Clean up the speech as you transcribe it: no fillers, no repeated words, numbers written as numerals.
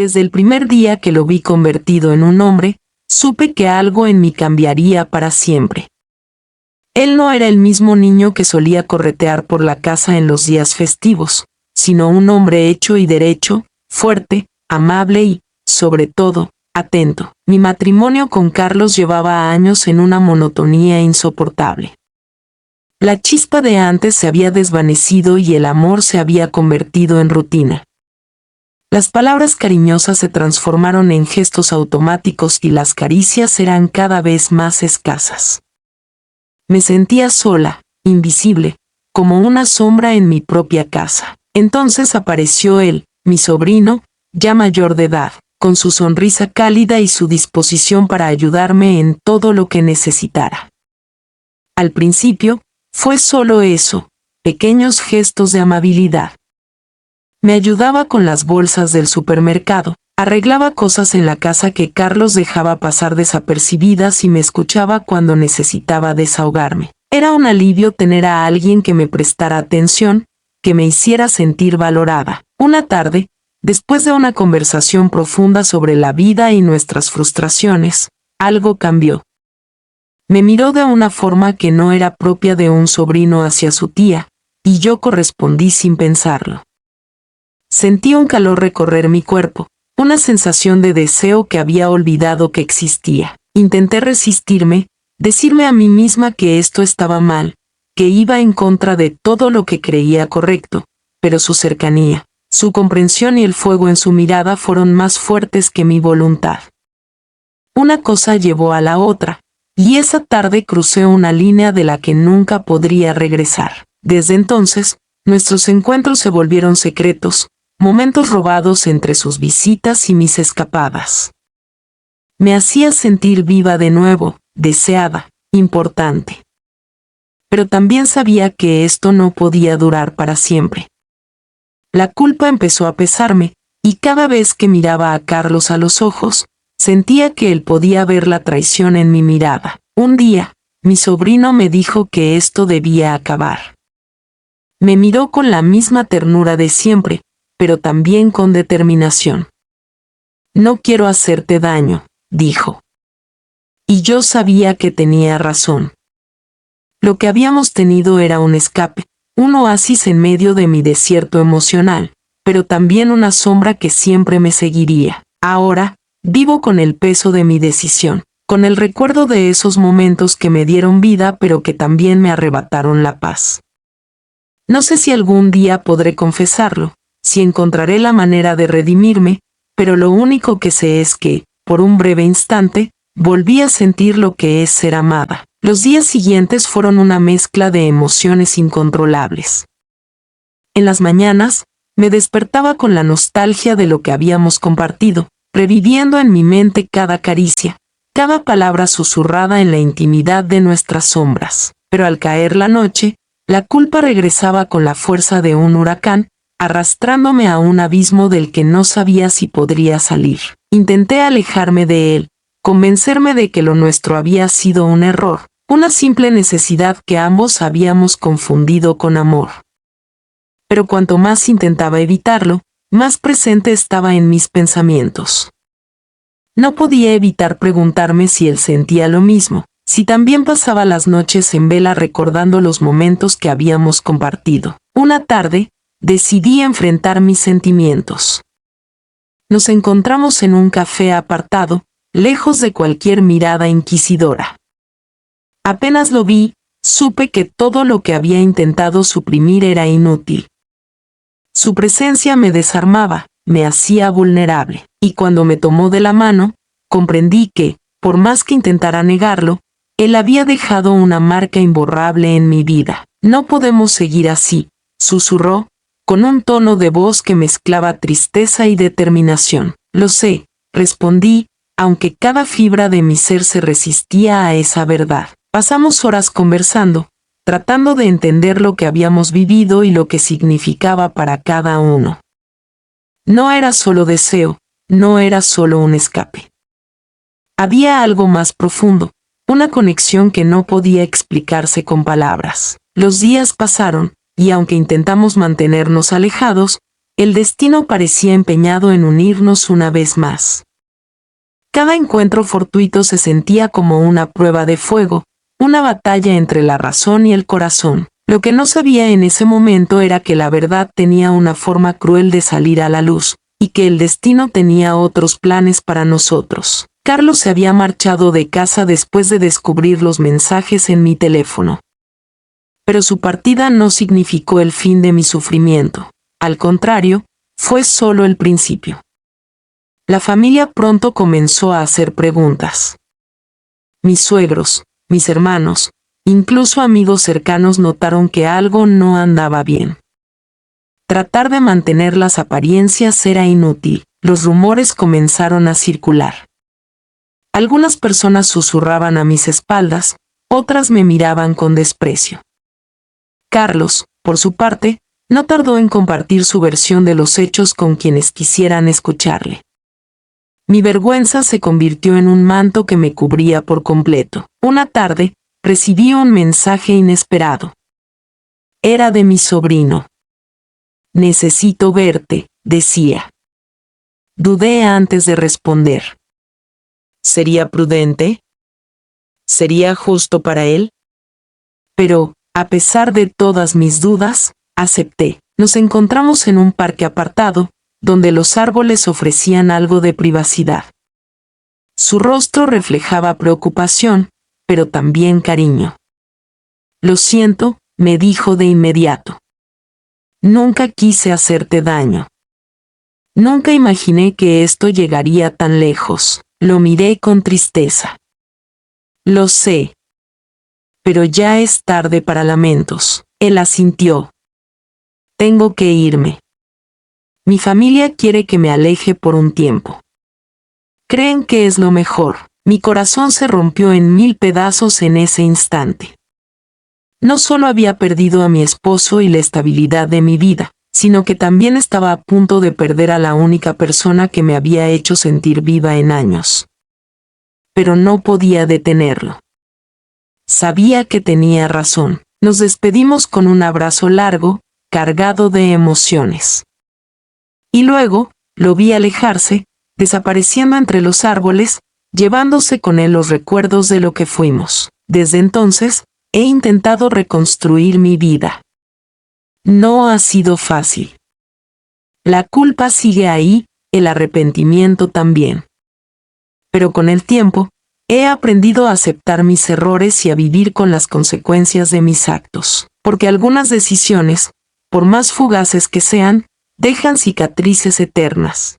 Desde el primer día que lo vi convertido en un hombre, supe que algo en mí cambiaría para siempre. Él no era el mismo niño que solía corretear por la casa en los días festivos, sino un hombre hecho y derecho, fuerte, amable y, sobre todo, atento. Mi matrimonio con Carlos llevaba años en una monotonía insoportable. La chispa de antes se había desvanecido y el amor se había convertido en rutina. Las palabras cariñosas se transformaron en gestos automáticos y las caricias eran cada vez más escasas. Me sentía sola, invisible, como una sombra en mi propia casa. Entonces apareció él, mi sobrino, ya mayor de edad, con su sonrisa cálida y su disposición para ayudarme en todo lo que necesitara. Al principio, fue solo eso, pequeños gestos de amabilidad. Me ayudaba con las bolsas del supermercado, arreglaba cosas en la casa que Carlos dejaba pasar desapercibidas y me escuchaba cuando necesitaba desahogarme. Era un alivio tener a alguien que me prestara atención, que me hiciera sentir valorada. Una tarde, después de una conversación profunda sobre la vida y nuestras frustraciones, algo cambió. Me miró de una forma que no era propia de un sobrino hacia su tía, y yo correspondí sin pensarlo. Sentí un calor recorrer mi cuerpo, una sensación de deseo que había olvidado que existía. Intenté resistirme, decirme a mí misma que esto estaba mal, que iba en contra de todo lo que creía correcto, pero su cercanía, su comprensión y el fuego en su mirada fueron más fuertes que mi voluntad. Una cosa llevó a la otra, y esa tarde crucé una línea de la que nunca podría regresar. Desde entonces, nuestros encuentros se volvieron secretos, momentos robados entre sus visitas y mis escapadas. Me hacía sentir viva de nuevo, deseada, importante. Pero también sabía que esto no podía durar para siempre. La culpa empezó a pesarme, y cada vez que miraba a Carlos a los ojos, sentía que él podía ver la traición en mi mirada. Un día, mi sobrino me dijo que esto debía acabar. Me miró con la misma ternura de siempre, pero también con determinación. No quiero hacerte daño, dijo. Y yo sabía que tenía razón. Lo que habíamos tenido era un escape, un oasis en medio de mi desierto emocional, pero también una sombra que siempre me seguiría. Ahora, vivo con el peso de mi decisión, con el recuerdo de esos momentos que me dieron vida pero que también me arrebataron la paz. No sé si algún día podré confesarlo, si encontraré la manera de redimirme, pero lo único que sé es que, por un breve instante, volví a sentir lo que es ser amada. Los días siguientes fueron una mezcla de emociones incontrolables. En las mañanas, me despertaba con la nostalgia de lo que habíamos compartido, reviviendo en mi mente cada caricia, cada palabra susurrada en la intimidad de nuestras sombras. Pero al caer la noche, la culpa regresaba con la fuerza de un huracán, arrastrándome a un abismo del que no sabía si podría salir. Intenté alejarme de él, convencerme de que lo nuestro había sido un error, una simple necesidad que ambos habíamos confundido con amor. Pero cuanto más intentaba evitarlo, más presente estaba en mis pensamientos. No podía evitar preguntarme si él sentía lo mismo, si también pasaba las noches en vela recordando los momentos que habíamos compartido. Una tarde, decidí enfrentar mis sentimientos. Nos encontramos en un café apartado, lejos de cualquier mirada inquisidora. Apenas lo vi, supe que todo lo que había intentado suprimir era inútil. Su presencia me desarmaba, me hacía vulnerable, y cuando me tomó de la mano, comprendí que, por más que intentara negarlo, él había dejado una marca imborrable en mi vida. No podemos seguir así, susurró, con un tono de voz que mezclaba tristeza y determinación. Lo sé, respondí, aunque cada fibra de mi ser se resistía a esa verdad. Pasamos horas conversando, tratando de entender lo que habíamos vivido y lo que significaba para cada uno. No era solo deseo, no era solo un escape. Había algo más profundo, una conexión que no podía explicarse con palabras. Los días pasaron, y aunque intentamos mantenernos alejados, el destino parecía empeñado en unirnos una vez más. Cada encuentro fortuito se sentía como una prueba de fuego, una batalla entre la razón y el corazón. Lo que no sabía en ese momento era que la verdad tenía una forma cruel de salir a la luz, y que el destino tenía otros planes para nosotros. Carlos se había marchado de casa después de descubrir los mensajes en mi teléfono. Pero su partida no significó el fin de mi sufrimiento. Al contrario, fue solo el principio. La familia pronto comenzó a hacer preguntas. Mis suegros, mis hermanos, incluso amigos cercanos notaron que algo no andaba bien. Tratar de mantener las apariencias era inútil. Los rumores comenzaron a circular. Algunas personas susurraban a mis espaldas, otras me miraban con desprecio. Carlos, por su parte, no tardó en compartir su versión de los hechos con quienes quisieran escucharle. Mi vergüenza se convirtió en un manto que me cubría por completo. Una tarde, recibí un mensaje inesperado. Era de mi sobrino. Necesito verte, decía. Dudé antes de responder. ¿Sería prudente? ¿Sería justo para él? Pero, a pesar de todas mis dudas, acepté. Nos encontramos en un parque apartado, donde los árboles ofrecían algo de privacidad. Su rostro reflejaba preocupación, pero también cariño. Lo siento, me dijo de inmediato. Nunca quise hacerte daño. Nunca imaginé que esto llegaría tan lejos. Lo miré con tristeza. Lo sé. Pero ya es tarde para lamentos. Él asintió. Tengo que irme. Mi familia quiere que me aleje por un tiempo. Creen que es lo mejor. Mi corazón se rompió en 1000 pedazos en ese instante. No solo había perdido a mi esposo y la estabilidad de mi vida, sino que también estaba a punto de perder a la única persona que me había hecho sentir viva en años. Pero no podía detenerlo. Sabía que tenía razón. Nos despedimos con un abrazo largo, cargado de emociones. Y luego, lo vi alejarse, desapareciendo entre los árboles, llevándose con él los recuerdos de lo que fuimos. Desde entonces, he intentado reconstruir mi vida. No ha sido fácil. La culpa sigue ahí, el arrepentimiento también. Pero con el tiempo, he aprendido a aceptar mis errores y a vivir con las consecuencias de mis actos, porque algunas decisiones, por más fugaces que sean, dejan cicatrices eternas.